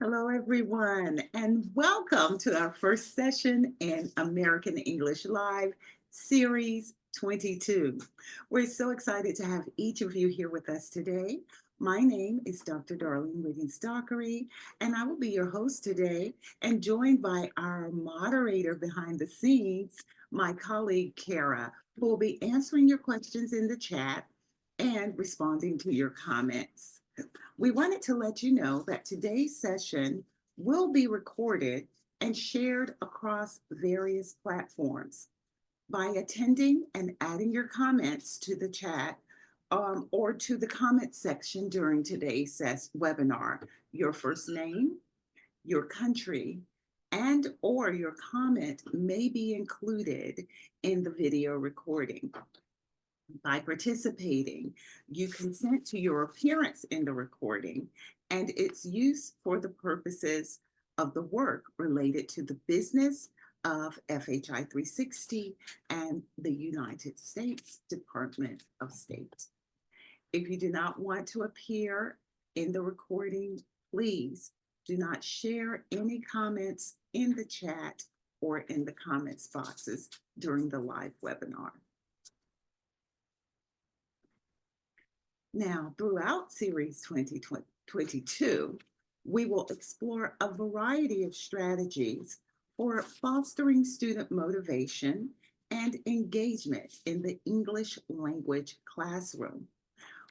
Hello, everyone, and welcome to our first session in American English Live Series 22. We're so excited to have each of you here with us today. My name is Dr. Darlene Wiggins-Dockery, and I will be your host today and joined by our moderator behind the scenes, my colleague, Kara, who will be answering your questions in the chat and responding to your comments. We wanted to let you know that today's session will be recorded and shared across various platforms. By attending and adding your comments to the chat or to the comment section during today's webinar, your first name, your country, and or your comment may be included in the video recording. By participating, you consent to your appearance in the recording and its use for the purposes of the work related to the business of FHI 360 and the United States Department of State. If you do not want to appear in the recording, please do not share any comments in the chat or in the comments boxes during the live webinar. Now, throughout Series 2022, we will explore a variety of strategies for fostering student motivation and engagement in the English language classroom.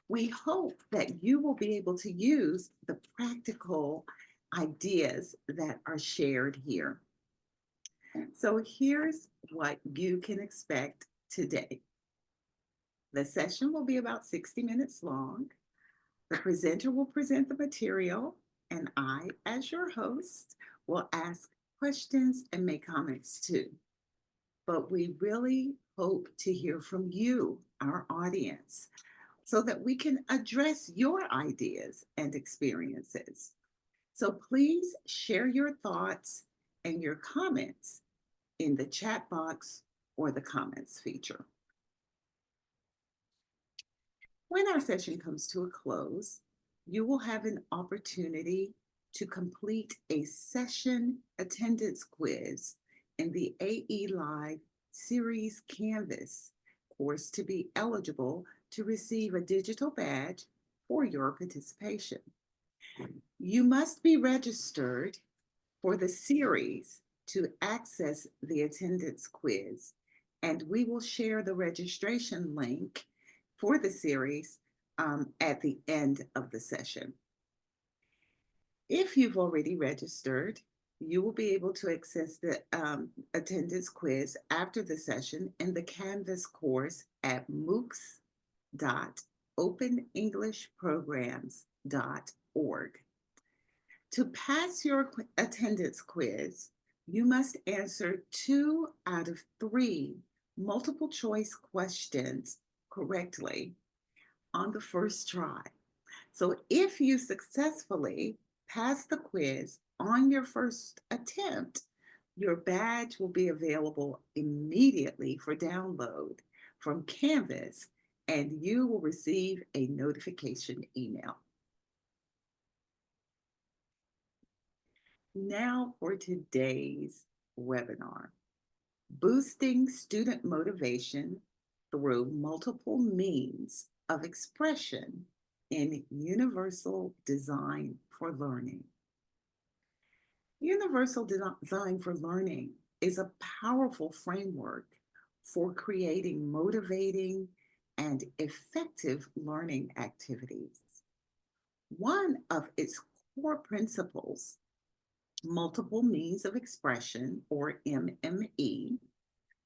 We hope that you will be able to use the practical ideas that are shared here. So here's what you can expect today. The session will be about 60 minutes long. The presenter will present the material, and I, as your host, will ask questions and make comments too. But we really hope to hear from you, our audience, so that we can address your ideas and experiences. So please share your thoughts and your comments in the chat box or the comments feature. When our session comes to a close, you will have an opportunity to complete a session attendance quiz in the AE Live Series Canvas course to be eligible to receive a digital badge for your participation. You must be registered for the series to access the attendance quiz, and we will share the registration link for the series at the end of the session. If you've already registered, you will be able to access the attendance quiz after the session in the Canvas course at moocs.openenglishprograms.org. To pass your attendance quiz, you must answer 2 out of 3 multiple choice questions correctly on the first try. So if you successfully pass the quiz on your first attempt, your badge will be available immediately for download from Canvas, and you will receive a notification email. Now for today's webinar, boosting student motivation through multiple means of expression in universal design for learning. Universal design for learning is a powerful framework for creating motivating and effective learning activities. One of its core principles, multiple means of expression, or MME,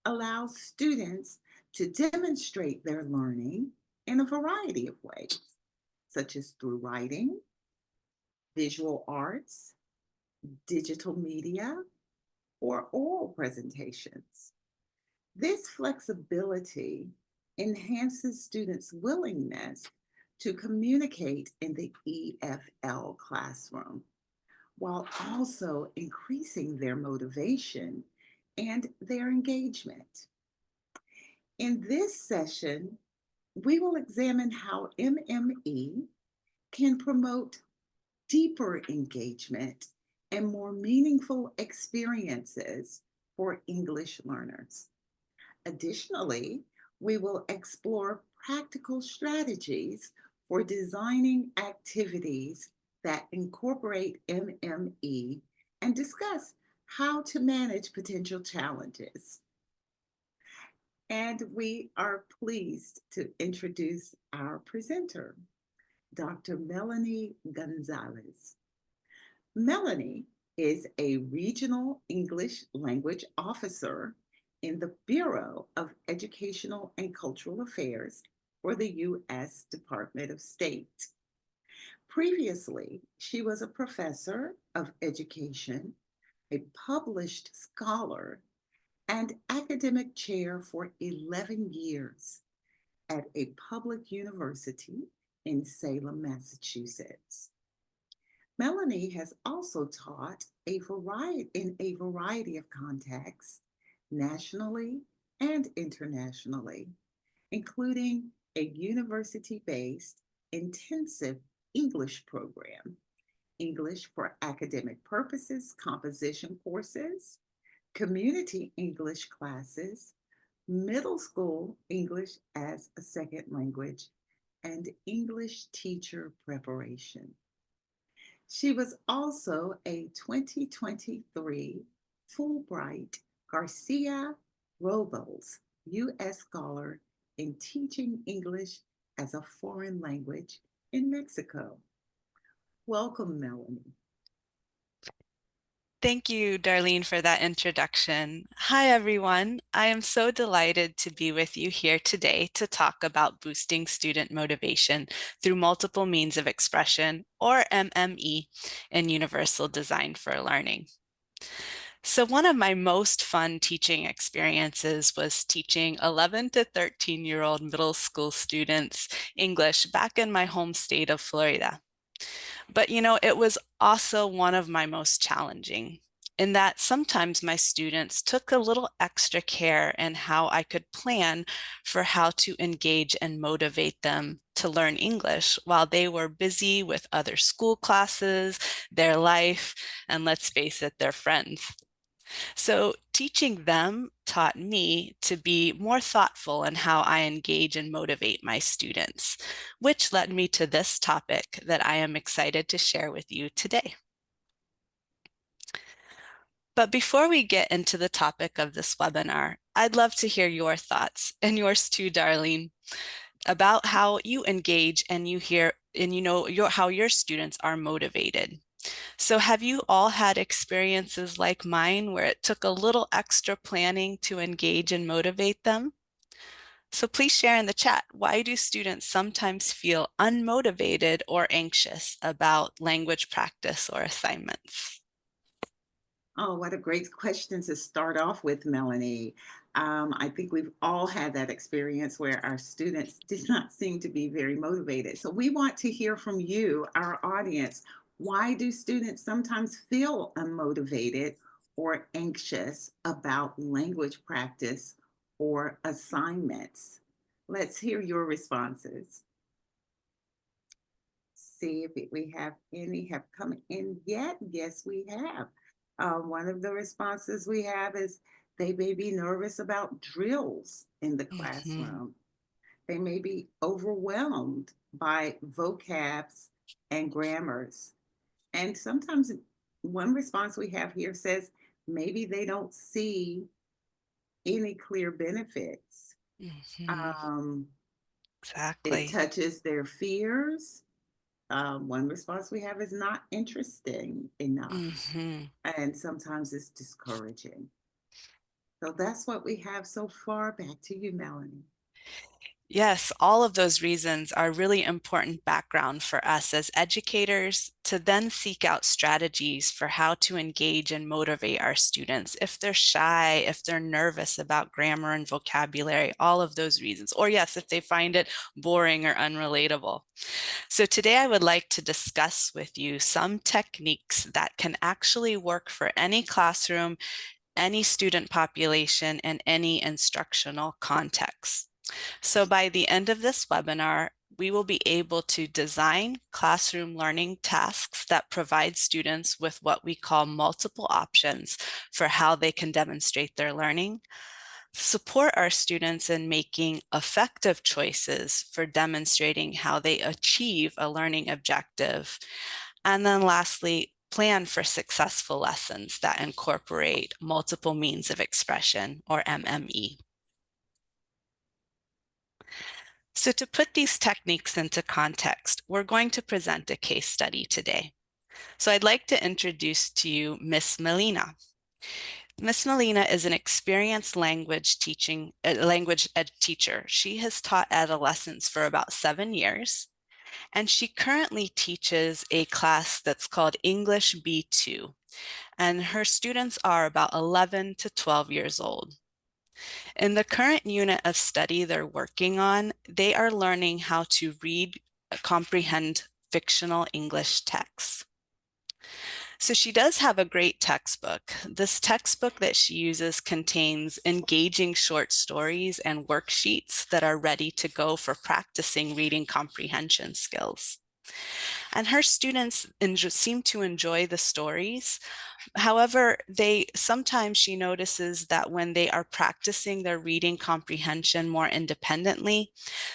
allows students to demonstrate their learning in a variety of ways, such as through writing, visual arts, digital media, or oral presentations. This flexibility enhances students' willingness to communicate in the EFL classroom, while also increasing their motivation and their engagement. In this session, we will examine how MME can promote deeper engagement and more meaningful experiences for English learners. Additionally, we will explore practical strategies for designing activities that incorporate MME and discuss how to manage potential challenges. And we are pleased to introduce our presenter, Dr. Melanie González. Melanie is a regional English language officer in the Bureau of Educational and Cultural Affairs for the U.S. Department of State. Previously, she was a professor of education, a published scholar, and academic chair for 11 years at a public university in Salem, Massachusetts. Melanie has also taught in a variety of contexts, nationally and internationally, including a university-based intensive English program, English for academic purposes, composition courses, community English classes, middle school English as a second language, and English teacher preparation. She was also a 2023 Fulbright Garcia Robles U.S. Scholar in Teaching English as a Foreign Language in Mexico. Welcome, Melanie. Thank you, Darlene, for that introduction. Hi, everyone. I am so delighted to be with you here today to talk about boosting student motivation through multiple means of expression, or MME, in Universal Design for Learning. So one of my most fun teaching experiences was teaching 11 to 13-year-old middle school students English back in my home state of Florida. But it was also one of my most challenging, in that sometimes my students took a little extra care in how I could plan for how to engage and motivate them to learn English while they were busy with other school classes, their life, and let's face it, their friends. So teaching them taught me to be more thoughtful in how I engage and motivate my students, which led me to this topic that I am excited to share with you today. But before we get into the topic of this webinar, I'd love to hear your thoughts, and yours too, Darlene, about how you engage and how your students are motivated. So have you all had experiences like mine where it took a little extra planning to engage and motivate them? So please share in the chat, why do students sometimes feel unmotivated or anxious about language practice or assignments? Oh, what a great question to start off with, Melanie. I think we've all had that experience where our students did not seem to be very motivated. So we want to hear from you, our audience. Why do students sometimes feel unmotivated or anxious about language practice or assignments? Let's hear your responses. See if we have any have come in yet. Yes, we have. One of the responses we have is they may be nervous about drills in the classroom. They may be overwhelmed by vocabs and grammars. And sometimes one response we have here says maybe they don't see any clear benefits. Um, it Exactly. touches their fears. One response we have is not interesting enough. And sometimes it's discouraging. So that's what we have so far. Back to you, Melanie. Yes, all of those reasons are really important background for us as educators to then seek out strategies for how to engage and motivate our students if they're shy, if they're nervous about grammar and vocabulary, all of those reasons. Or yes, if they find it boring or unrelatable. So today I would like to discuss with you some techniques that can actually work for any classroom, any student population, and any instructional context. So by the end of this webinar, we will be able to design classroom learning tasks that provide students with what we call multiple options for how they can demonstrate their learning, support our students in making effective choices for demonstrating how they achieve a learning objective, and then lastly, plan for successful lessons that incorporate multiple means of expression, or MME. So to put these techniques into context, we're going to present a case study today. So I'd like to introduce to you Miss Melina. Miss Melina is an experienced language ed teacher. She has taught adolescents for about 7 years, and she currently teaches a class that's called English B2, and her students are about 11 to 12 years old. In the current unit of study they're working on, they are learning how to read, comprehend fictional English texts. So she does have a great textbook. This textbook that she uses contains engaging short stories and worksheets that are ready to go for practicing reading comprehension skills. And her students seem to enjoy the stories. However, sometimes she notices that when they are practicing their reading comprehension more independently,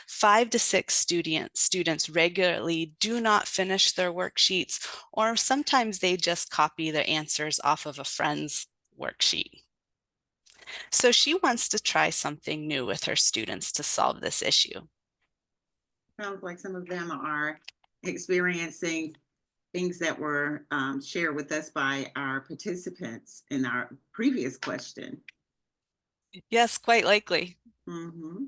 5 to 6 students regularly do not finish their worksheets, or sometimes they just copy their answers off of a friend's worksheet. So she wants to try something new with her students to solve this issue. Sounds like some of them are experiencing things that were shared with us by our participants in our previous question. Yes, quite likely. Mm-hmm.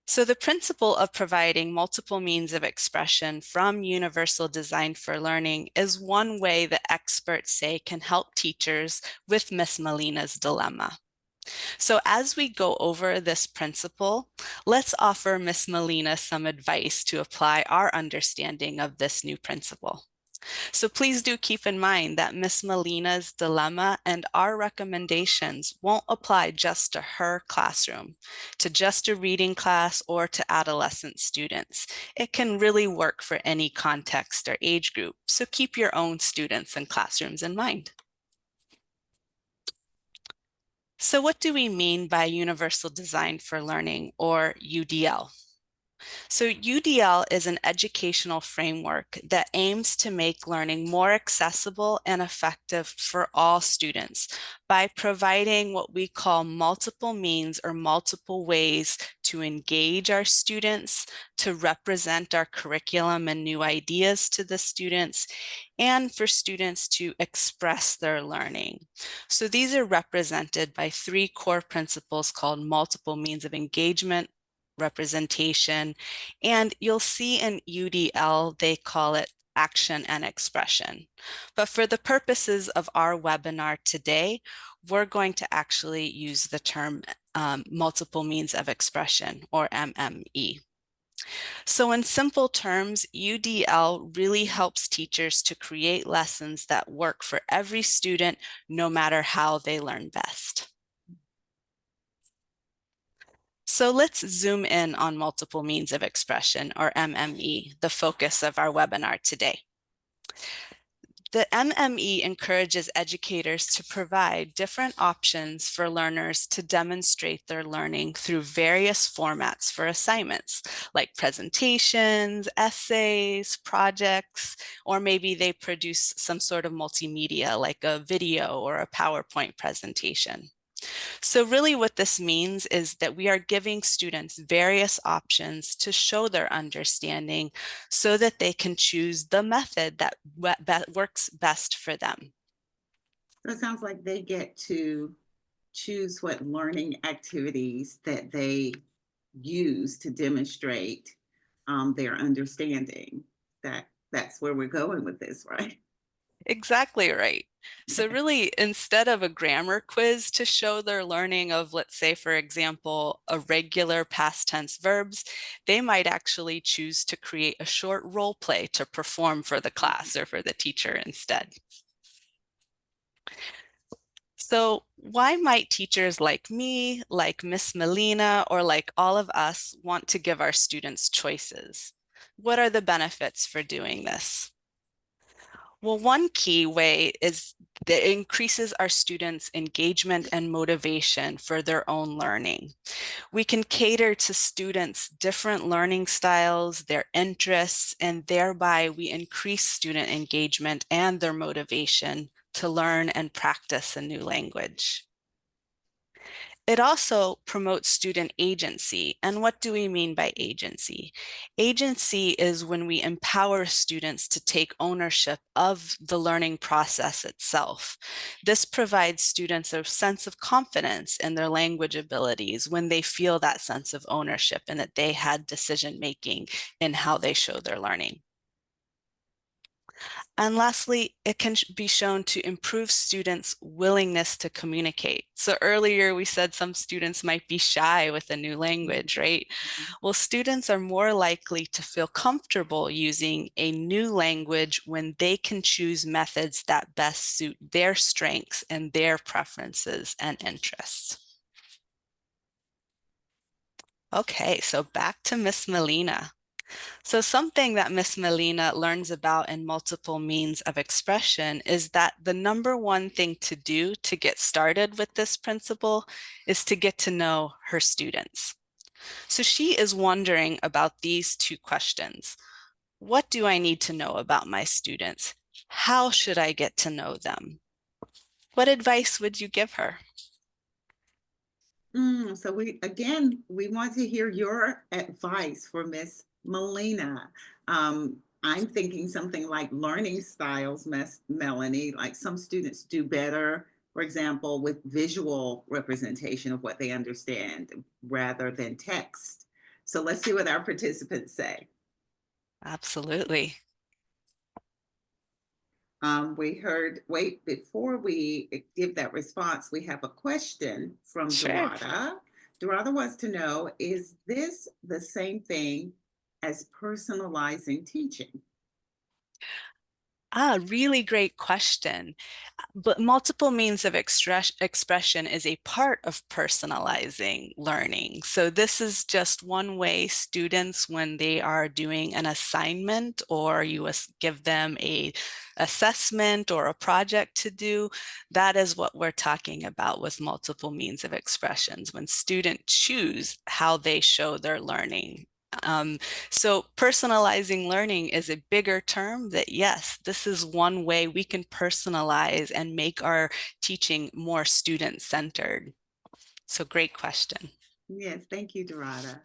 So the principle of providing multiple means of expression from universal design for learning is one way that experts say can help teachers with Miss Melina's dilemma. So as we go over this principle, let's offer Miss Melina some advice to apply our understanding of this new principle. So please do keep in mind that Miss Melina's dilemma and our recommendations won't apply just to her classroom, to just a reading class, or to adolescent students. It can really work for any context or age group, so keep your own students and classrooms in mind. So what do we mean by Universal Design for Learning, or UDL? So UDL is an educational framework that aims to make learning more accessible and effective for all students by providing what we call multiple means or multiple ways to engage our students, to represent our curriculum and new ideas to the students, and for students to express their learning. So these are represented by 3 core principles called multiple means of engagement, representation, and you'll see in UDL, they call it action and expression. But for the purposes of our webinar today, we're going to actually use the term multiple means of expression, or MME. So in simple terms, UDL really helps teachers to create lessons that work for every student, no matter how they learn best. So let's zoom in on multiple means of expression, or MME, the focus of our webinar today. The MME encourages educators to provide different options for learners to demonstrate their learning through various formats for assignments, like presentations, essays, projects, or maybe they produce some sort of multimedia like a video or a PowerPoint presentation. So really what this means is that we are giving students various options to show their understanding so that they can choose the method that works best for them. So it sounds like they get to choose what learning activities that they use to demonstrate their understanding. That's where we're going with this, right? Exactly right. So really, instead of a grammar quiz to show their learning of, let's say, for example, irregular past tense verbs, they might actually choose to create a short role play to perform for the class or for the teacher instead. So why might teachers like me, like Miss Melina, or like all of us want to give our students choices? What are the benefits for doing this? Well, one key way is that it increases our students' engagement and motivation for their own learning. We can cater to students' different learning styles, their interests, and thereby we increase student engagement and their motivation to learn and practice a new language. It also promotes student agency. And what do we mean by agency? Agency is when we empower students to take ownership of the learning process itself. This provides students a sense of confidence in their language abilities when they feel that sense of ownership and that they had decision making in how they show their learning. And lastly, it can be shown to improve students' willingness to communicate. So earlier we said some students might be shy with a new language, right? Well, students are more likely to feel comfortable using a new language when they can choose methods that best suit their strengths and their preferences and interests. Okay, so back to Miss Melina. So something that Miss Melina learns about in multiple means of expression is that the number one thing to do to get started with this principle is to get to know her students. So she is wondering about these two questions. What do I need to know about my students? How should I get to know them? What advice would you give her? So we want to hear your advice for Miss Melina. I'm thinking something like learning styles, Miss Melanie, like some students do better, for example, with visual representation of what they understand rather than text. So let's see what our participants say. Absolutely. Wait, before we give that response, we have a question from Sure. Dorada. Dorada wants to know, is this the same thing as personalizing teaching? Really great question. But multiple means of expression is a part of personalizing learning. So this is just one way students, when they are doing an assignment or you give them a assessment or a project to do, that is what we're talking about with multiple means of expressions, when students choose how they show their learning. Um, so personalizing learning is a bigger term that, yes, this is one way we can personalize and make our teaching more student-centered. So great question. Yes, thank you, Dorada.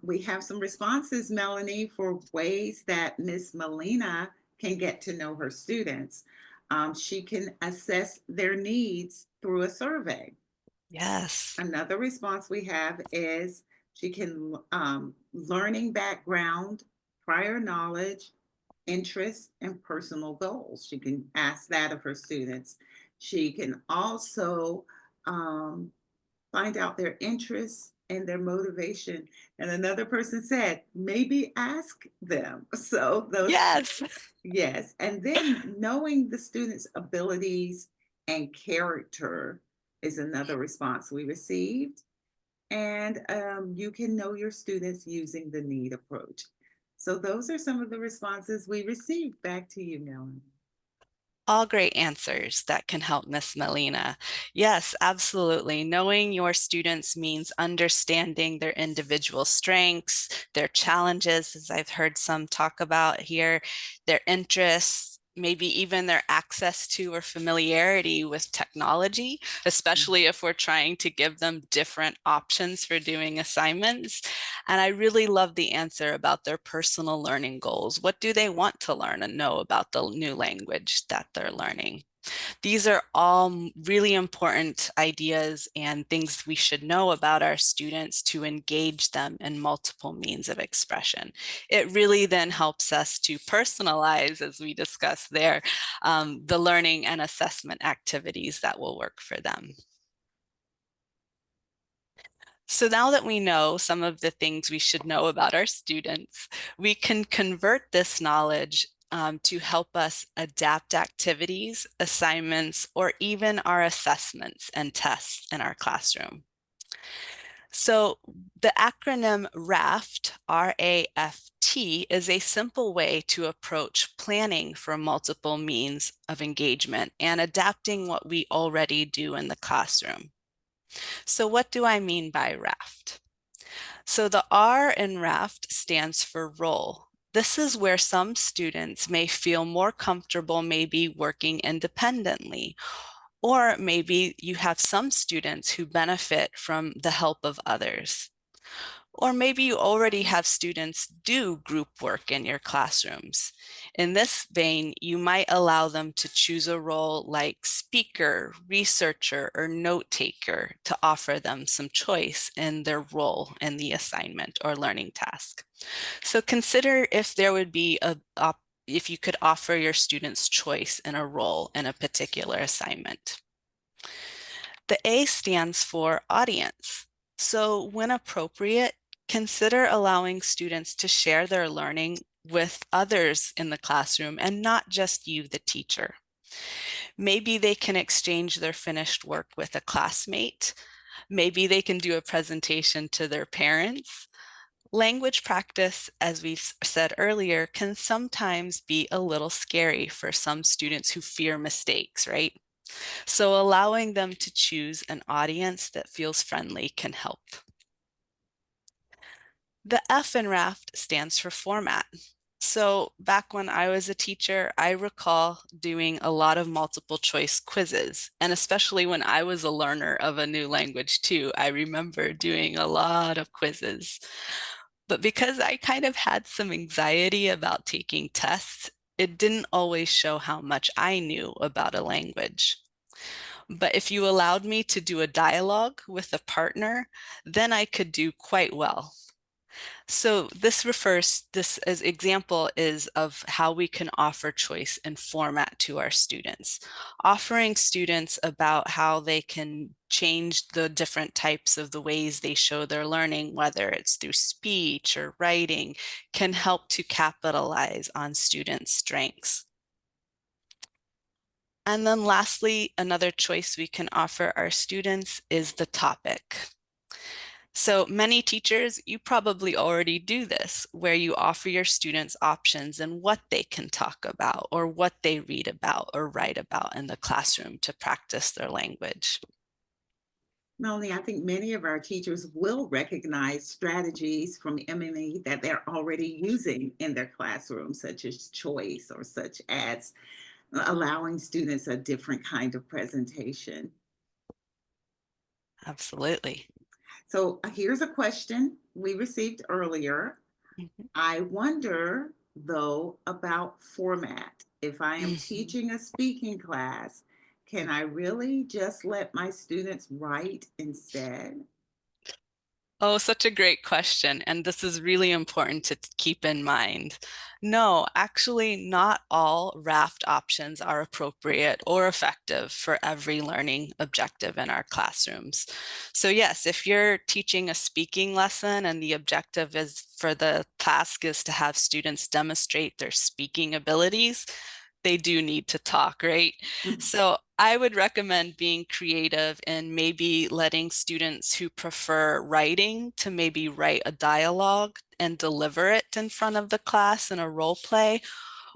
We have some responses, Melanie, for ways that Miss Melina can get to know her students. She can assess their needs through a survey. Yes. Another response we have is she can learning background, prior knowledge, interests, and personal goals. She can ask that of her students. She can also find out their interests and their motivation. And another person said, maybe ask them. So those, Yes. yes. And then knowing the student's abilities and character is another response we received. And you can know your students using the need approach. So those are some of the responses we received. Back to you, Melanie. All great answers that can help Miss Melina. Yes, absolutely. Knowing your students means understanding their individual strengths, their challenges, as I've heard some talk about here, their interests, maybe even their access to or familiarity with technology, especially if we're trying to give them different options for doing assignments. And I really love the answer about their personal learning goals. What do they want to learn and know about the new language that they're learning? These are all really important ideas and things we should know about our students to engage them in multiple means of expression. It really then helps us to personalize, as we discussed there, the learning and assessment activities that will work for them. So now that we know some of the things we should know about our students, we can convert this knowledge to help us adapt activities, assignments, or even our assessments and tests in our classroom. So the acronym RAFT, R-A-F-T, is a simple way to approach planning for multiple means of engagement and adapting what we already do in the classroom. So what do I mean by RAFT? So the R in RAFT stands for role. This is where some students may feel more comfortable maybe working independently, or maybe you have some students who benefit from the help of others. Or maybe you already have students do group work in your classrooms. In this vein, you might allow them to choose a role like speaker, researcher, or note taker to offer them some choice in their role in the assignment or learning task. So consider if there would be if you could offer your students choice in a role in a particular assignment. The A stands for audience. So when appropriate, consider allowing students to share their learning with others in the classroom and not just you, the teacher. Maybe they can exchange their finished work with a classmate. Maybe they can do a presentation to their parents. Language practice, as we said earlier, can sometimes be a little scary for some students who fear mistakes, right? So allowing them to choose an audience that feels friendly can help. The F in RAFT stands for format. So back when I was a teacher, I recall doing a lot of multiple choice quizzes. And especially when I was a learner of a new language too, I remember doing a lot of quizzes. But because I kind of had some anxiety about taking tests, it didn't always show how much I knew about a language. But if you allowed me to do a dialogue with a partner, then I could do quite well. So this as example is of how we can offer choice and format to our students, offering students about how they can change the different types of the ways they show their learning, whether it's through speech or writing, can help to capitalize on students' strengths. And then lastly, another choice we can offer our students is the topic. So many teachers, you probably already do this, where you offer your students options in what they can talk about or what they read about or write about in the classroom to practice their language. Melanie, I think many of our teachers will recognize strategies from MME that they're already using in their classroom, such as choice or such as allowing students a different kind of presentation. Absolutely. So here's a question we received earlier. Mhm. I wonder, though, about format. If I am Mhm. teaching a speaking class, can I really just let my students write instead? Oh, such a great question. And this is really important to keep in mind. No, actually, not all RAFT options are appropriate or effective for every learning objective in our classrooms. So yes, if you're teaching a speaking lesson and the objective is for the task is to have students demonstrate their speaking abilities, they do need to talk, right? Mhm. So I would recommend being creative and maybe letting students who prefer writing to maybe write a dialogue and deliver it in front of the class in a role play.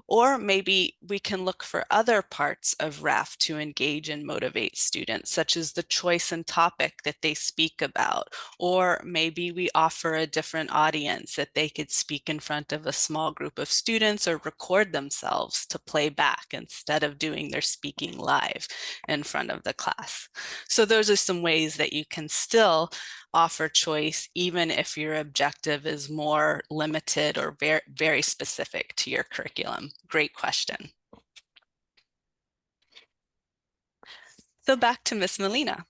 Or maybe we can look for other parts of RAFT to engage and motivate students, such as the choice and topic that they speak about. Or maybe we offer a different audience that they could speak in front of a small group of students or record themselves to play back instead of doing their speaking live in front of the class. So those are some ways that you can still offer choice, even if your objective is more limited or very, very specific to your curriculum? Great question. So back to Miss Melina.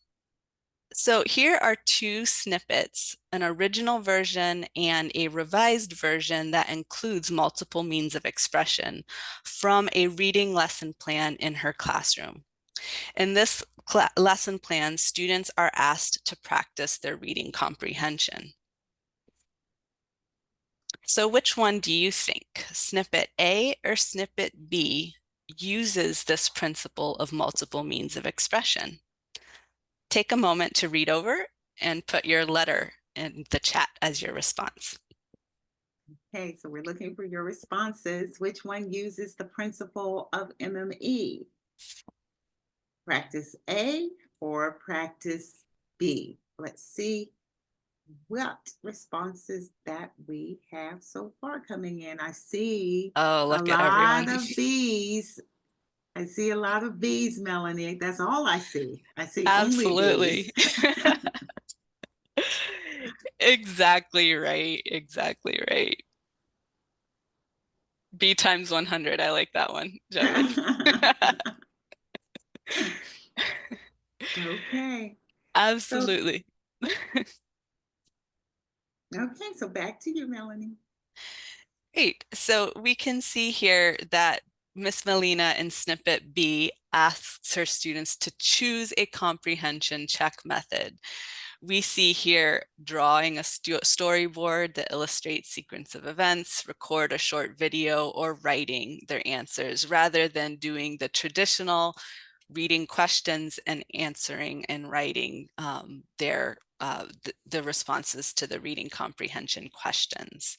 So here are two snippets, an original version and a revised version that includes multiple means of expression from a reading lesson plan in her classroom. In this lesson plan, students are asked to practice their reading comprehension. So which one do you think, snippet A or snippet B, uses this principle of multiple means of expression? Take a moment to read over and put your letter in the chat as your response. Okay, so we're looking for your responses. Which one uses the principle of MME? Practice A or practice B? Let's see what responses that we have so far coming in. I see Oh, a look at lot everyone. of B's. I see a lot of B's, Melanie. That's all I see. I see only Absolutely. B's. Exactly right. Exactly right. B times 100. I like that one, Joey. Okay. So, Absolutely. okay, so back to you, Melanie. Great. So we can see here that Miss Melina in snippet B asks her students to choose a comprehension check method. We see here drawing a storyboard that illustrates sequence of events, record a short video, or writing their answers rather than doing the traditional reading questions and answering and writing the responses to the reading comprehension questions.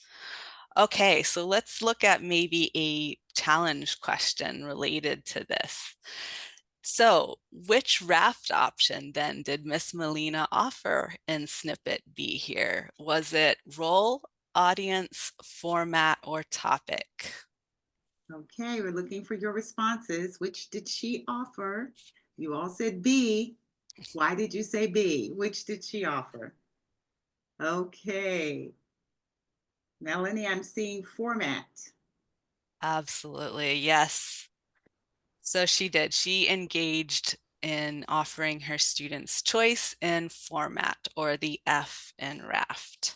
Okay, so let's look at maybe a challenge question related to this. So which RAFT option then did Miss Melina offer in snippet B here? Was it role, audience, format, or topic? Okay, we're looking for your responses. Which did she offer? You all said B. Why did you say B? Which did she offer? Okay. Melanie, I'm seeing format. Absolutely, yes. So she did. She engaged in offering her students choice in format, or the F in RAFT.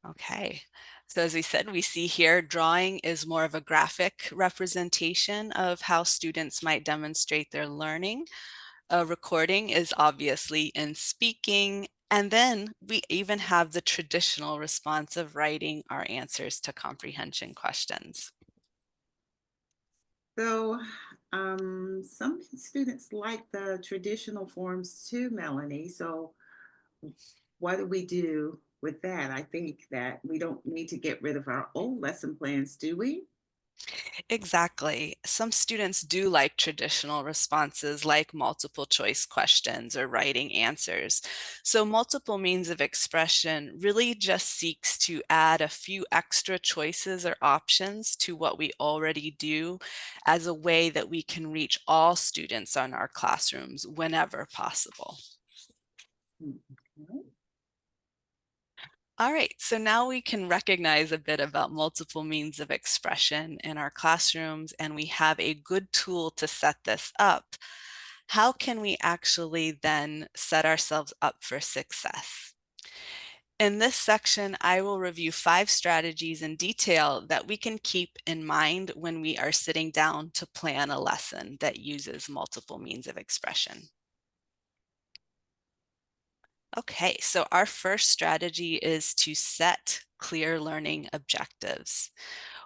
Okay, so as we said, we see here drawing is more of a graphic representation of how students might demonstrate their learning. A recording is obviously in speaking, and then we even have the traditional response of writing our answers to comprehension questions. So some students like the traditional forms too, Melanie. So what do we do with that? I think that we don't need to get rid of our old lesson plans, do we? Exactly. Some students do like traditional responses like multiple choice questions or writing answers. So multiple means of expression really just seeks to add a few extra choices or options to what we already do as a way that we can reach all students in our classrooms whenever possible. Okay. All right, so now we can recognize a bit about multiple means of expression in our classrooms, and we have a good tool to set this up. How can we actually then set ourselves up for success? In this section, I will review 5 strategies in detail that we can keep in mind when we are sitting down to plan a lesson that uses multiple means of expression. Okay, so our first strategy is to set clear learning objectives.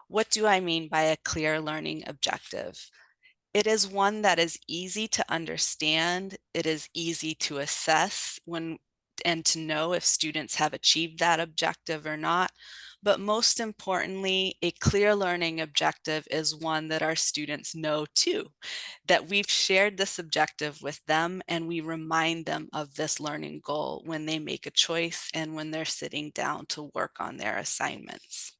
What do I mean by a clear learning objective? It is one that is easy to understand, it is easy to assess and to know if students have achieved that objective or not. But most importantly, a clear learning objective is one that our students know too, that we've shared this objective with them and we remind them of this learning goal when they make a choice and when they're sitting down to work on their assignments.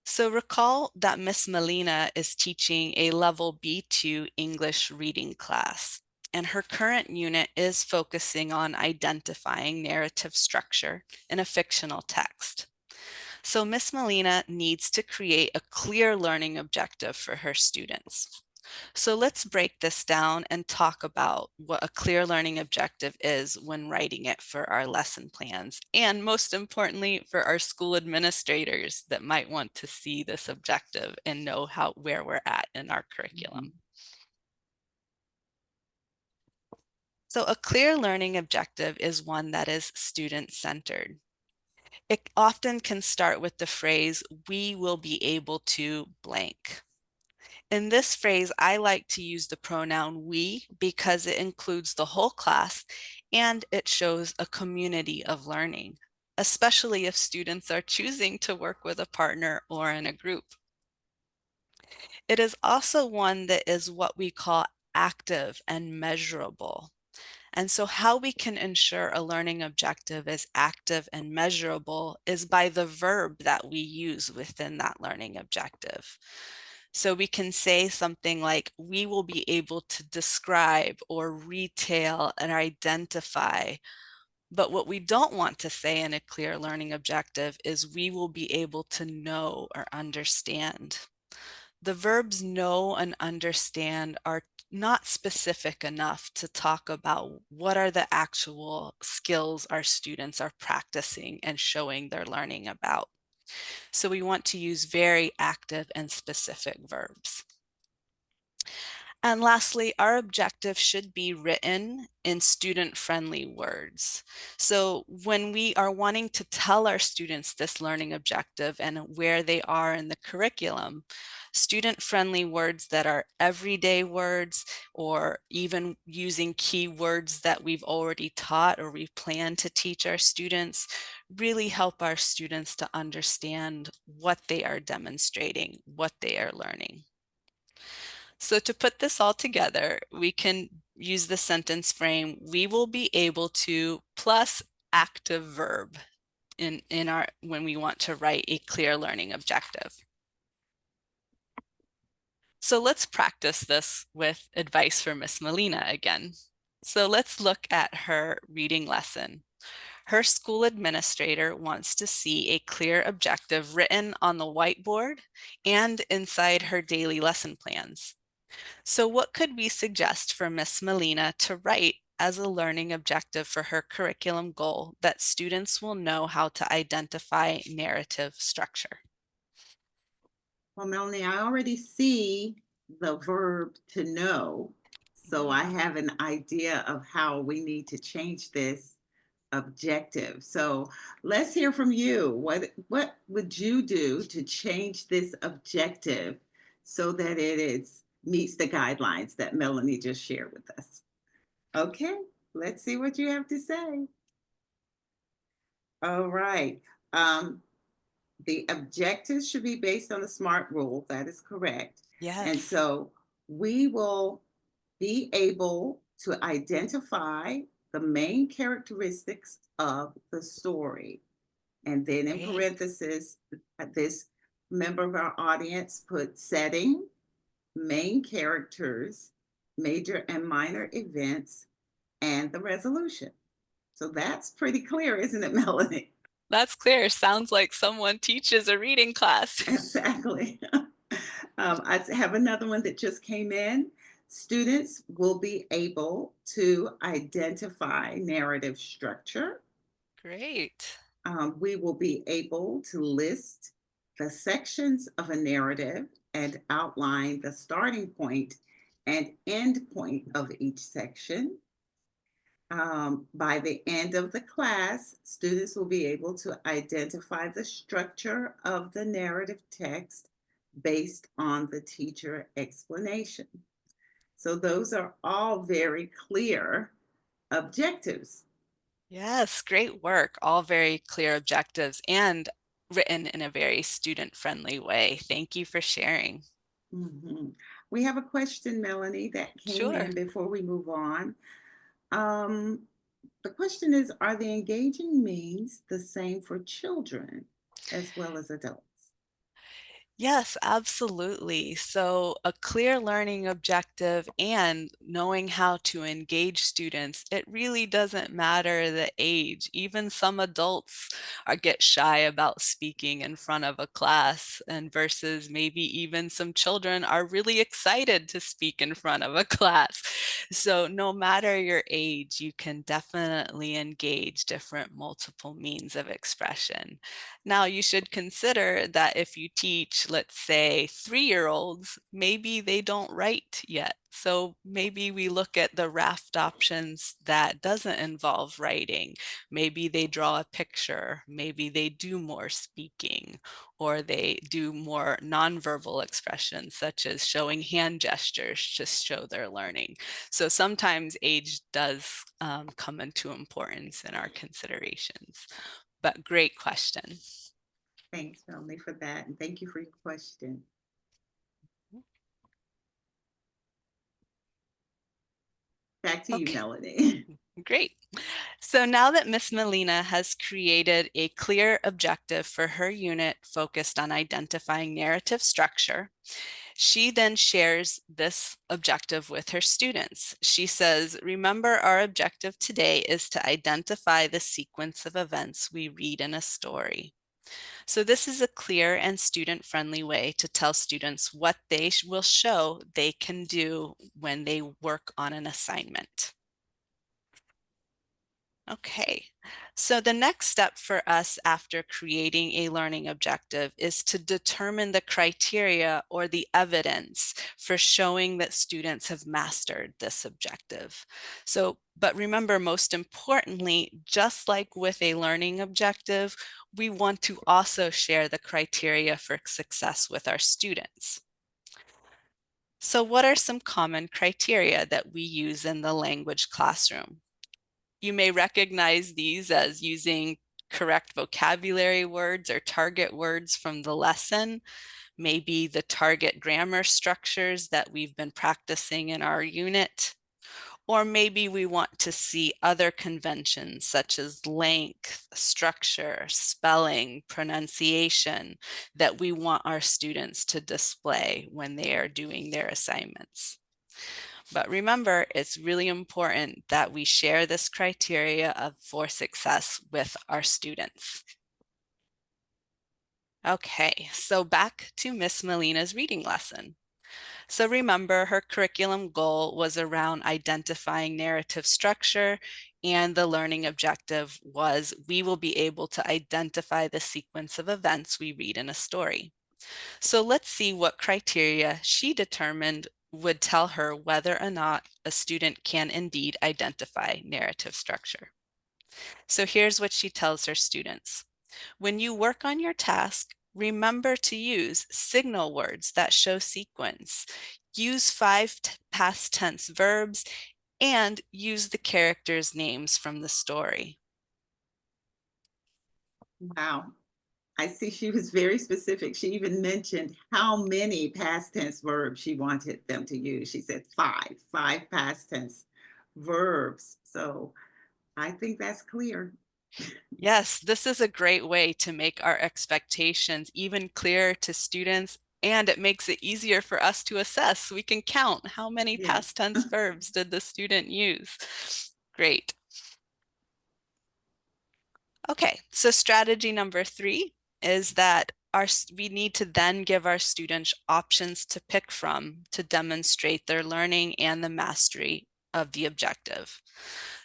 So recall that Miss Melina is teaching a level B2 English reading class, and her current unit is focusing on identifying narrative structure in a fictional text. So Miss Melina needs to create a clear learning objective for her students. So let's break this down and talk about what a clear learning objective is when writing it for our lesson plans, and most importantly, for our school administrators that might want to see this objective and know where we're at in our curriculum. Mhm. So a clear learning objective is one that is student-centered. It often can start with the phrase, "We will be able to blank." In this phrase, I like to use the pronoun we because it includes the whole class and it shows a community of learning, especially if students are choosing to work with a partner or in a group. It is also one that is what we call active and measurable. And so how we can ensure a learning objective is active and measurable is by the verb that we use within that learning objective. So we can say something like, we will be able to describe or retail and identify. But what we don't want to say in a clear learning objective is we will be able to know or understand. The verbs know and understand are not specific enough to talk about what are the actual skills our students are practicing and showing their learning about. So we want to use very active and specific verbs. And lastly, our objective should be written in student-friendly words. So when we are wanting to tell our students this learning objective and where they are in the curriculum, student-friendly words that are everyday words or even using keywords that we've already taught or we plan to teach our students really help our students to understand what they are demonstrating, what they are learning. So to put this all together, we can use the sentence frame, we will be able to plus active verb in our when we want to write a clear learning objective. So let's practice this with advice from Miss Melina again. So let's look at her reading lesson. Her school administrator wants to see a clear objective written on the whiteboard and inside her daily lesson plans. So what could we suggest for Miss Melina to write as a learning objective for her curriculum goal that students will know how to identify narrative structure? Well, Melanie, I already see the verb to know. So I have an idea of how we need to change this objective. So let's hear from you. What would you do to change this objective so that it is meets the guidelines that Melanie just shared with us? Okay, let's see what you have to say. All right. Um, the objectives should be based on the SMART rule. That is correct. And Yes, so we will be able to identify the main characteristics of the story. And then in great. parentheses, this member of our audience put setting, main characters, major and minor events, and the resolution. So that's pretty clear, isn't it, Melanie? That's clear. Sounds like someone teaches a reading class. Exactly. I have another one that just came in. Students will be able to identify narrative structure. Great. We will be able to list the sections of a narrative and outline the starting point and end point of each section. By the end of the class, students will be able to identify the structure of the narrative text based on the teacher explanation. So those are all very clear objectives. Yes, great work. All very clear objectives and written in a very student-friendly way. Thank you for sharing. Mhm. We have a question, Melanie, that came Sure. in before we move on. Um, the question is, are the engaging means the same for children as well as adults? Yes, absolutely. So a clear learning objective and knowing how to engage students, it really doesn't matter the age. Even some adults get shy about speaking in front of a class and versus maybe even some children are really excited to speak in front of a class. So no matter your age, you can definitely engage different multiple means of expression. Now, you should consider that if you teach teach, let's say, 3-year-olds, maybe they don't write yet. So maybe we look at the RAFT options that doesn't involve writing. Maybe they draw a picture, maybe they do more speaking, or they do more nonverbal expressions, such as showing hand gestures to show their learning. So sometimes age does come into importance in our considerations. But great question. Thanks, Melanie, for that. And thank you for your question. Back to you, Okay, Melanie. great. So now that Miss Melina has created a clear objective for her unit focused on identifying narrative structure, she then shares this objective with her students. She says, remember, our objective today is to identify the sequence of events we read in a story. So this is a clear and student-friendly way to tell students what they will show they can do when they work on an assignment. Okay, so the next step for us after creating a learning objective is to determine the criteria or the evidence for showing that students have mastered this objective. So, but remember, most importantly, just like with a learning objective, we want to also share the criteria for success with our students. So what are some common criteria that we use in the language classroom? You may recognize these as using correct vocabulary words or target words from the lesson, maybe the target grammar structures that we've been practicing in our unit, or maybe we want to see other conventions such as length, structure, spelling, pronunciation that we want our students to display when they are doing their assignments. But remember, it's really important that we share this criteria for success with our students. Okay, so back to Miss Melina's reading lesson. So remember, her curriculum goal was around identifying narrative structure, and the learning objective was we will be able to identify the sequence of events we read in a story. So let's see what criteria she determined would tell her whether or not a student can indeed identify narrative structure. So here's what she tells her students. When you work on your task, remember to use signal words that show sequence. Use 5 past tense verbs and use the characters' names from the story. Wow. I see she was very specific. She even mentioned how many past tense verbs she wanted them to use. She said five past tense verbs. So I think that's clear. Yes, this is a great way to make our expectations even clearer to students, and it makes it easier for us to assess. We can count how many Yes. past tense verbs did the student use. Great. Okay, so strategy number 3 is that we need to then give our students options to pick from to demonstrate their learning and the mastery of the objective.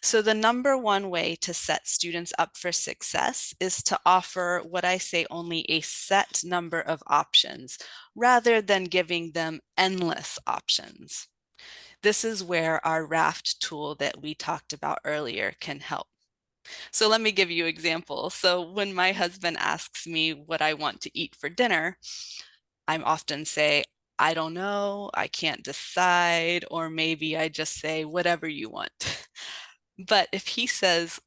So the number one way to set students up for success is to offer what I say only a set number of options rather than giving them endless options. This is where our RAFT tool that we talked about earlier can help. So let me give you an example. So when my husband asks me what I want to eat for dinner, I'm often say, I don't know, I can't decide, or maybe I just say whatever you want. But if he says,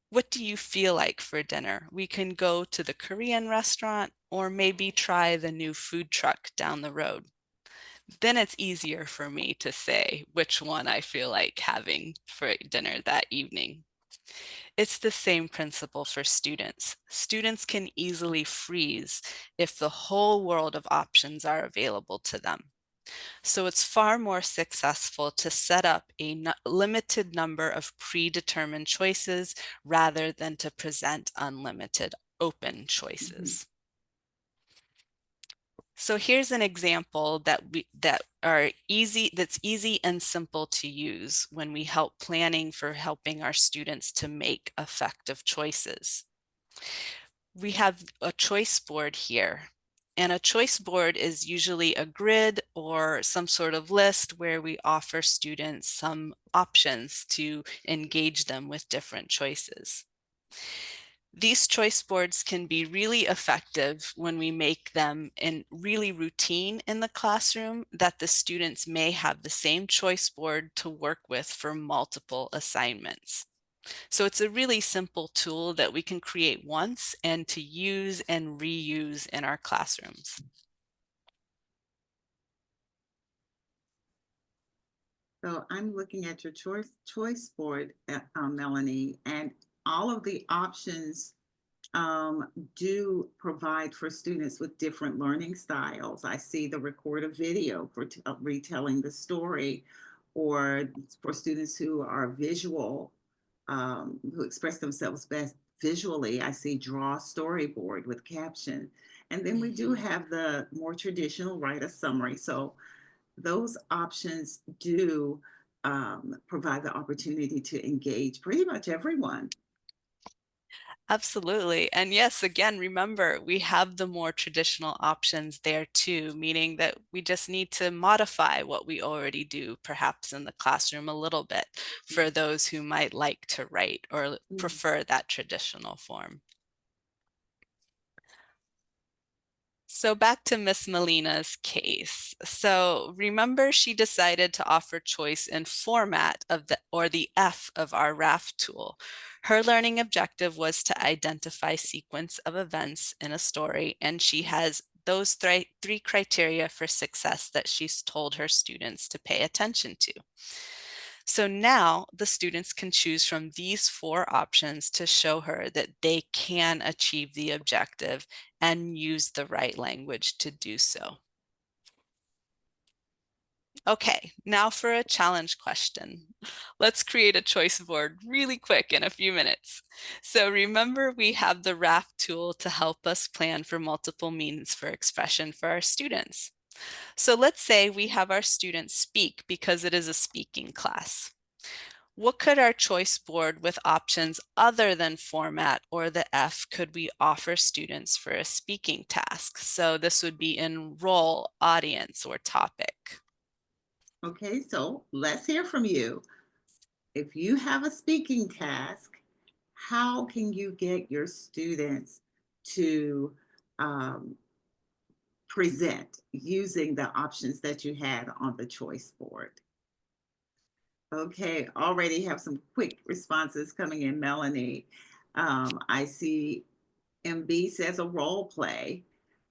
what do you feel like for dinner? We can go to the Korean restaurant or maybe try the new food truck down the road. Then it's easier for me to say which one I feel like having for dinner that evening. It's the same principle for students. Students can easily freeze if the whole world of options are available to them. So it's far more successful to set up a limited number of predetermined choices rather than to present unlimited open Mhm. choices. So here's an example that's easy and simple to use when we help planning for helping our students to make effective choices. We have a choice board here. And a choice board is usually a grid or some sort of list where we offer students some options to engage them with different choices. These choice boards can be really effective when we make them in really routine in the classroom, that the students may have the same choice board to work with for multiple assignments. So it's a really simple tool that we can create once and to use and reuse in our classrooms. So I'm looking at your choice board, Melanie, and all of the options do provide for students with different learning styles. I see the record a video for retelling the story, or for students who are visual, who express themselves best visually. I see draw storyboard with caption. And then we do have the more traditional write a summary. So those options do provide the opportunity to engage pretty much everyone. Absolutely. And yes, again, remember, we have the more traditional options there too, meaning that we just need to modify what we already do, perhaps in the classroom a little bit, for those who might like to write or prefer that traditional form. So back to Miss Melina's case. So remember, she decided to offer choice in format of the F of our RAFT tool. Her learning objective was to identify sequence of events in a story, and she has those three criteria for success that she's told her students to pay attention to. So now the students can choose from these 4 options to show her that they can achieve the objective and use the right language to do so. Okay, now for a challenge question. Let's create a choice board really quick in a few minutes. So remember, we have the RAFT tool to help us plan for multiple means for expression for our students. So let's say we have our students speak because it is a speaking class. What could our choice board with options other than format or the F could we offer students for a speaking task? So this would be in role, audience, or topic. Okay, so let's hear from you. If you have a speaking task, how can you get your students to present using the options that you had on the choice board? Okay, already have some quick responses coming in, Melanie. I see MB says a role play.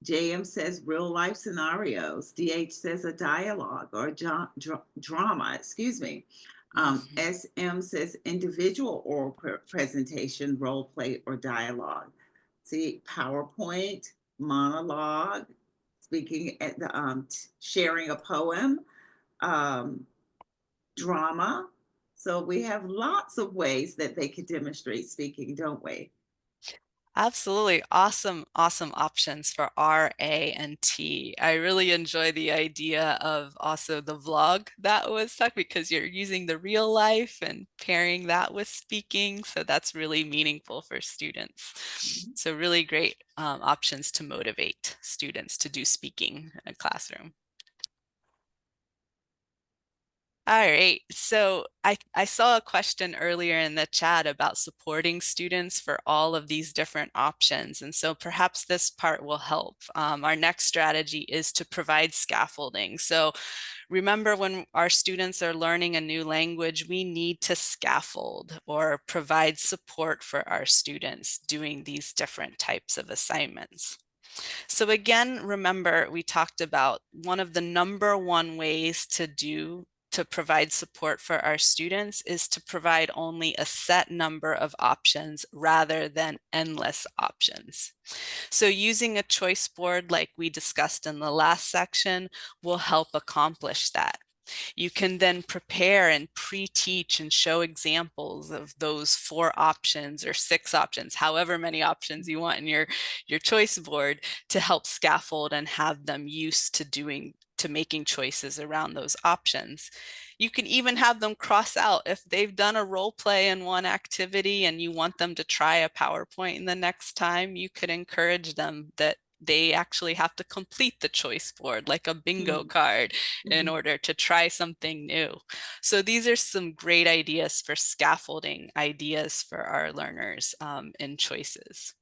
JM says real life scenarios. DH says a dialogue or drama, excuse me. SM says individual oral presentation, role play, or dialogue. See, PowerPoint, monologue, speaking at the sharing a poem, um, drama. So we have lots of ways that they could demonstrate speaking, don't we? Absolutely. Awesome, awesome options for R, A, and T. I really enjoy the idea of also the vlog that was stuck because you're using the real life and pairing that with speaking. So that's really meaningful for students. So really great options to motivate students to do speaking in a classroom. All right, so I saw a question earlier in the chat about supporting students for all of these different options. And so perhaps this part will help. Our next strategy is to provide scaffolding. So remember, when our students are learning a new language, we need to scaffold or provide support for our students doing these different types of assignments. So again, remember, we talked about one of the #1 ways to provide support for our students is to provide only a set number of options rather than endless options. So using a choice board like we discussed in the last section will help accomplish that. You can then prepare and pre-teach and show examples of those 4 options or 6 options, however many options you want in your choice board, to help scaffold and have them used to making choices around those options. You can even have them cross out if they've done a role play in one activity and you want them to try a PowerPoint in the next time. You could encourage them that they actually have to complete the choice board like a bingo Mm, card in mhm. order to try something new. So these are some great ideas for scaffolding ideas for our learners in choices.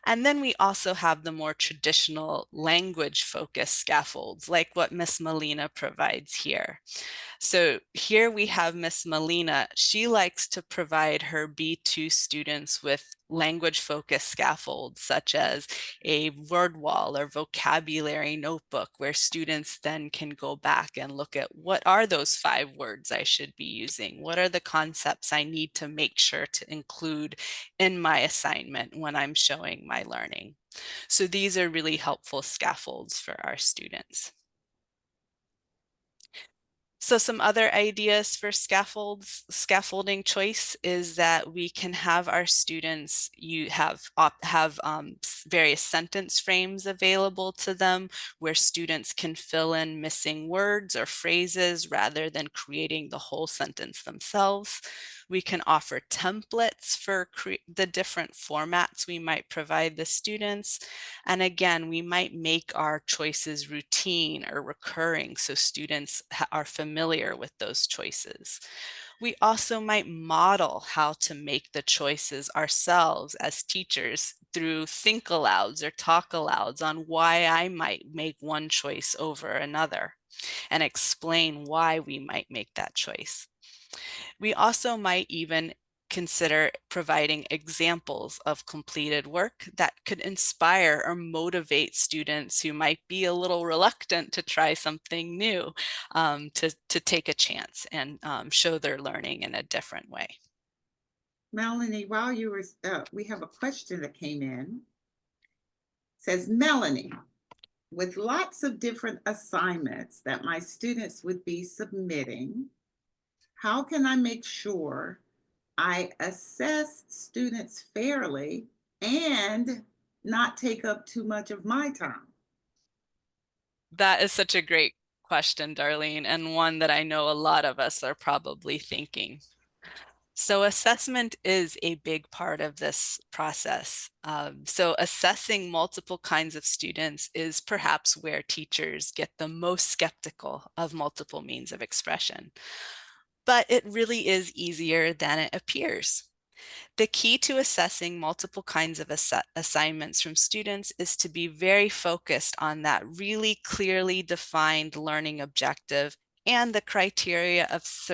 And then we also have the more traditional language focused scaffolds like what Miss Molina provides here. So here we have Miss Molina. She likes to provide her B2 students with language focused scaffolds such as a word wall or vocabulary notebook where students then can go back and look at what are those 5 words I should be using? What are the concepts I need to make sure to include in my assignment when I'm showing my learning? So these are really helpful scaffolds for our students. So some other ideas for scaffolding choice is that we can have our students have various sentence frames available to them where students can fill in missing words or phrases rather than creating the whole sentence themselves. We can offer templates for the different formats we might provide the students. And again, we might make our choices routine or recurring so students are familiar with those choices. We also might model how to make the choices ourselves as teachers through think alouds or talk alouds on why I might make one choice over another and explain why we might make that choice. We also might even consider providing examples of completed work that could inspire or motivate students who might be a little reluctant to try something new, to take a chance and show their learning in a different way. Melanie, while you were, we have a question that came in. Says Melanie, with lots of different assignments that my students would be submitting, how can I make sure I assess students fairly and not take up too much of my time? That is such a great question, Darlene, and one that I know a lot of us are probably thinking. So assessment is a big part of this process. So assessing multiple kinds of students is perhaps where teachers get the most skeptical of multiple means of expression. But it really is easier than it appears. The key to assessing multiple kinds of assignments from students is to be very focused on that really clearly defined learning objective and the criteria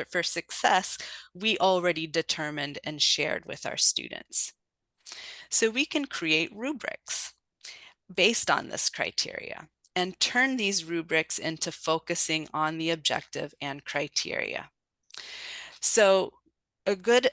for success we already determined and shared with our students. So we can create rubrics based on this criteria and turn these rubrics into focusing on the objective and criteria. So a good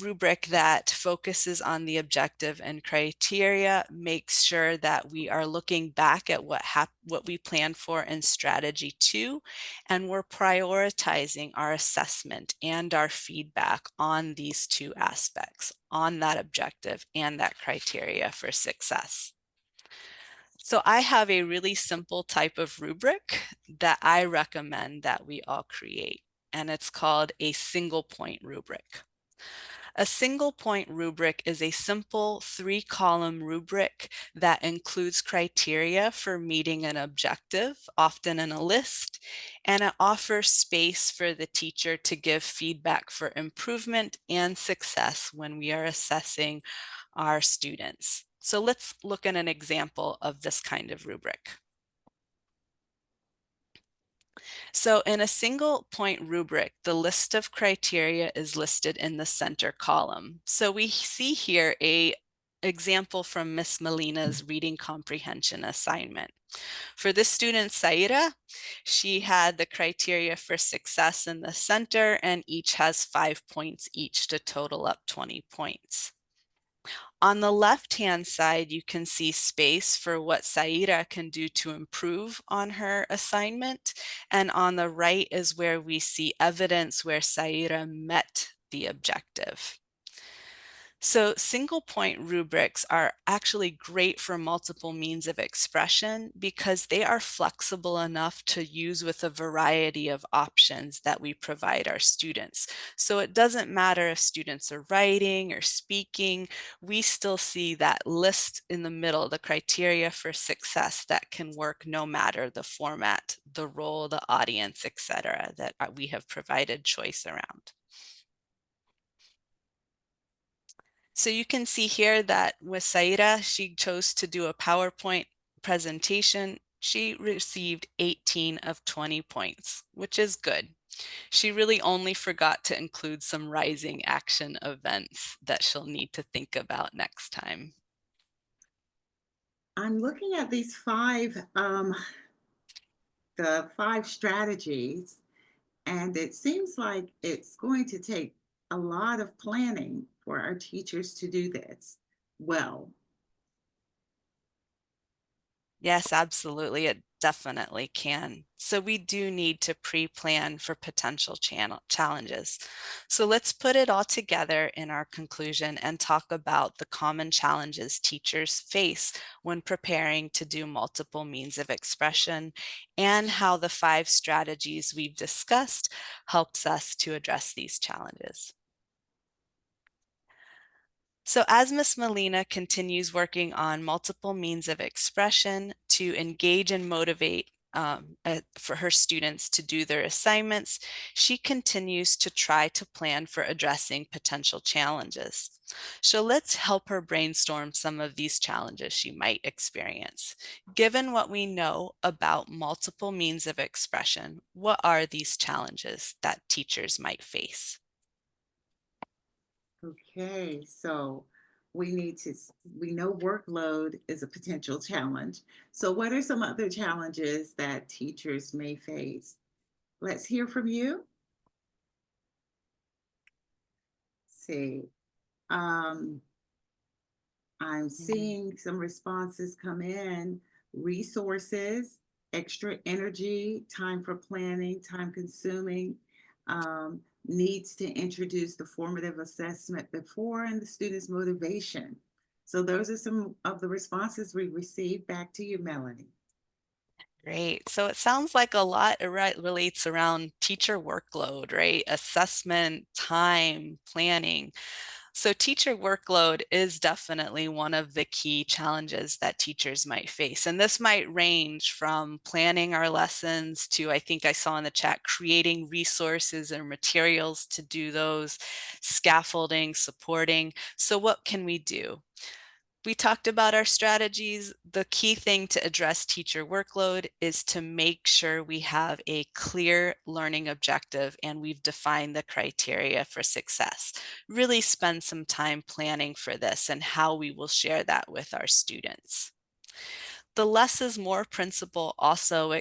rubric that focuses on the objective and criteria makes sure that we are looking back at what we planned for in strategy 2, and we're prioritizing our assessment and our feedback on these 2 aspects, on that objective and that criteria for success. So I have a really simple type of rubric that I recommend that we all create, and it's called a single point rubric. A single point rubric is a simple 3-column rubric that includes criteria for meeting an objective, often in a list, and it offers space for the teacher to give feedback for improvement and success when we are assessing our students. So let's look at an example of this kind of rubric. So in a single point rubric, the list of criteria is listed in the center column. So we see here a example from Miss Molina's reading comprehension assignment. For this student, Saira, she had the criteria for success in the center, and each has 5 points each to total up 20 points. On the left-hand side, you can see space for what Saira can do to improve on her assignment. And on the right is where we see evidence where Saira met the objective. So single point rubrics are actually great for multiple means of expression because they are flexible enough to use with a variety of options that we provide our students. So it doesn't matter if students are writing or speaking, we still see that list in the middle, the criteria for success that can work no matter the format, the role, the audience, etc., that we have provided choice around. So you can see here that with Saira, she chose to do a PowerPoint presentation. She received 18 of 20 points, which is good. She really only forgot to include some rising action events that she'll need to think about next time. I'm looking at these the five strategies, and it seems like it's going to take a lot of planning for our teachers to do this well. Yes, absolutely. It definitely can. So we do need to pre-plan for potential challenges. So let's put it all together in our conclusion and talk about the common challenges teachers face when preparing to do multiple means of expression and how the 5 strategies we've discussed helps us to address these challenges. So as Ms. Molina continues working on multiple means of expression to engage and motivate for her students to do their assignments, she continues to try to plan for addressing potential challenges. So let's help her brainstorm some of these challenges she might experience. Given what we know about multiple means of expression, what are these challenges that teachers might face? Okay, so we need to, we know workload is a potential challenge. So, what are some other challenges that teachers may face? Let's hear from you. See, um, I'm Mhm. seeing some responses come in, resources, extra energy, time for planning, time consuming, needs to introduce the formative assessment before, and the student's motivation. So those are some of the responses we received. Back to you, Melanie. Great. So it sounds like a lot relates around teacher workload, right? Assessment, time, planning. So teacher workload is definitely one of the key challenges that teachers might face. And this might range from planning our lessons to, I think I saw in the chat, creating resources or materials to do those, scaffolding, supporting. So what can we do? We talked about our strategies. The key thing to address teacher workload is to make sure we have a clear learning objective and we've defined the criteria for success. Really spend some time planning for this and how we will share that with our students. The less is more principle also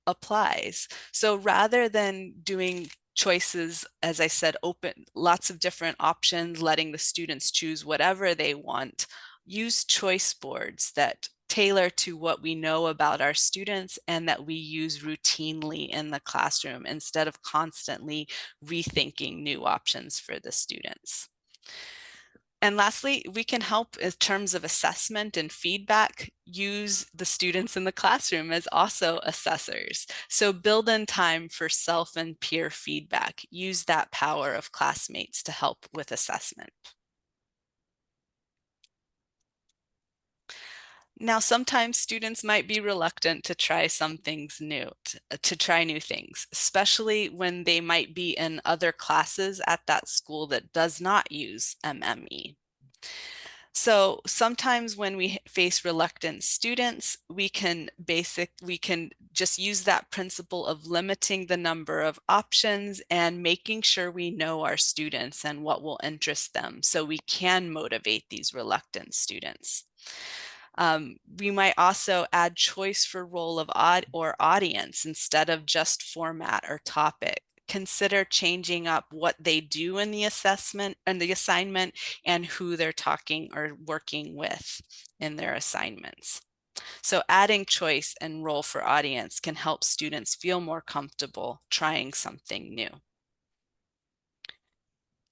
applies. So rather than doing choices, as I said, open lots of different options, letting the students choose whatever they want, use choice boards that tailor to what we know about our students and that we use routinely in the classroom instead of constantly rethinking new options for the students. And lastly, we can help in terms of assessment and feedback, use the students in the classroom as also assessors. So build in time for self and peer feedback. Use that power of classmates to help with assessment. Now, sometimes students might be reluctant to try some things new, to try new things, especially when they might be in other classes at that school that does not use MME. So sometimes when we face reluctant students, we can just use that principle of limiting the number of options and making sure we know our students and what will interest them so we can motivate these reluctant students. We might also add choice for role of audience instead of just format or topic. Consider changing up what they do in the assessment and the assignment and who they're talking or working with in their assignments. So adding choice and role for audience can help students feel more comfortable trying something new.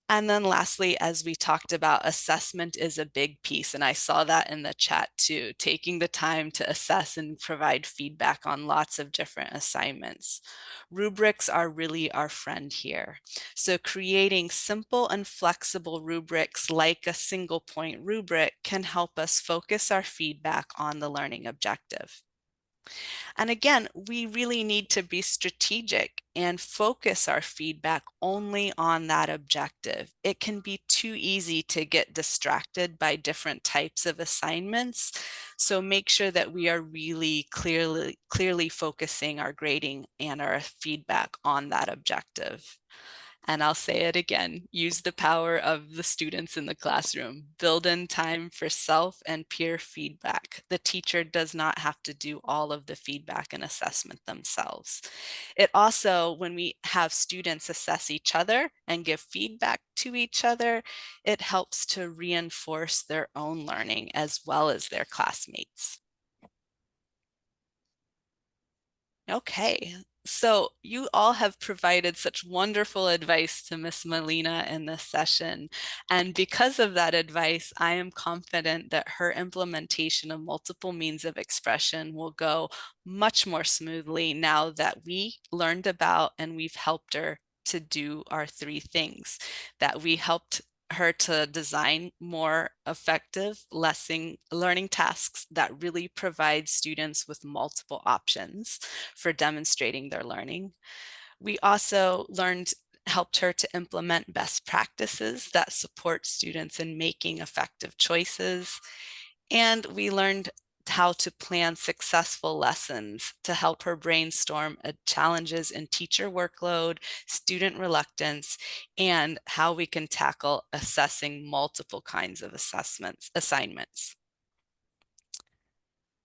And then lastly, as we talked about, assessment is a big piece. And I saw that in the chat too, taking the time to assess and provide feedback on lots of different assignments. Rubrics are really our friend here. So creating simple and flexible rubrics like a single point rubric can help us focus our feedback on the learning objective. And again, we really need to be strategic and focus our feedback only on that objective. It can be too easy to get distracted by different types of assignments. So make sure that we are really clearly focusing our grading and our feedback on that objective. And I'll say it again, use the power of the students in the classroom. Build in time for self and peer feedback. The teacher does not have to do all of the feedback and assessment themselves. It also, when we have students assess each other and give feedback to each other, it helps to reinforce their own learning as well as their classmates. Okay, so you all have provided such wonderful advice to Miss Molina in this session. And because of that advice, I am confident that her implementation of multiple means of expression will go much more smoothly now that we learned about and we've helped her to do our three things, that we helped her to design more effective learning tasks that really provide students with multiple options for demonstrating their learning. We also helped her to implement best practices that support students in making effective choices. And we learned how to plan successful lessons to help her brainstorm challenges in teacher workload, student reluctance, and how we can tackle assessing multiple kinds of assignments.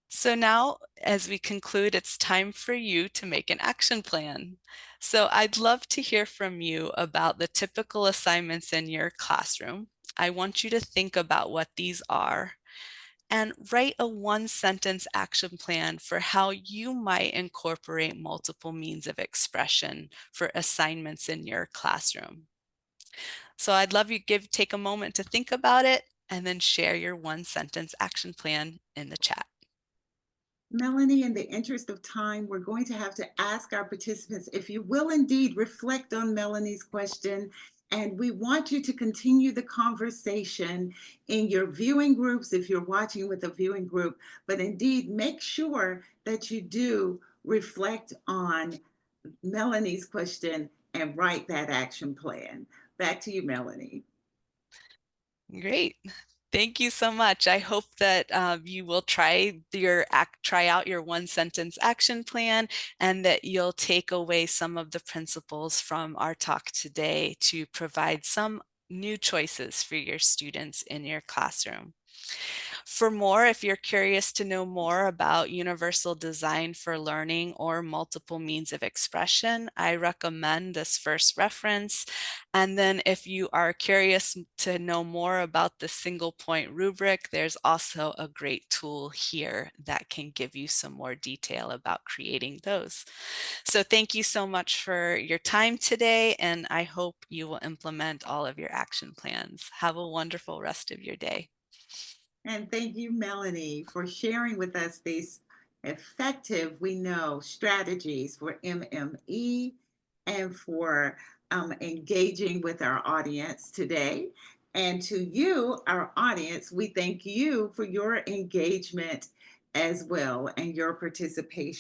So now, as we conclude, it's time for you to make an action plan. So I'd love to hear from you about the typical assignments in your classroom. I want you to think about what these are and write a one-sentence action plan for how you might incorporate multiple means of expression for assignments in your classroom. So I'd love you to take a moment to think about it and then share your one-sentence action plan in the chat. Melanie, in the interest of time, we're going to have to ask our participants if you will indeed reflect on Melanie's question. And we want you to continue the conversation in your viewing groups if you're watching with a viewing group. But indeed, make sure that you do reflect on Melanie's question and write that action plan. Back to you, Melanie. Great. Thank you so much. I hope that you will try out your one sentence action plan and that you'll take away some of the principles from our talk today to provide some new choices for your students in your classroom. For more, if you're curious to know more about universal design for learning or multiple means of expression, I recommend this first reference. And then if you are curious to know more about the single point rubric, there's also a great tool here that can give you some more detail about creating those. So thank you so much for your time today, and I hope you will implement all of your action plans. Have a wonderful rest of your day. And thank you, Melanie, for sharing with us these effective, we know, strategies for MME and for engaging with our audience today. And to you, our audience, we thank you for your engagement as well and your participation.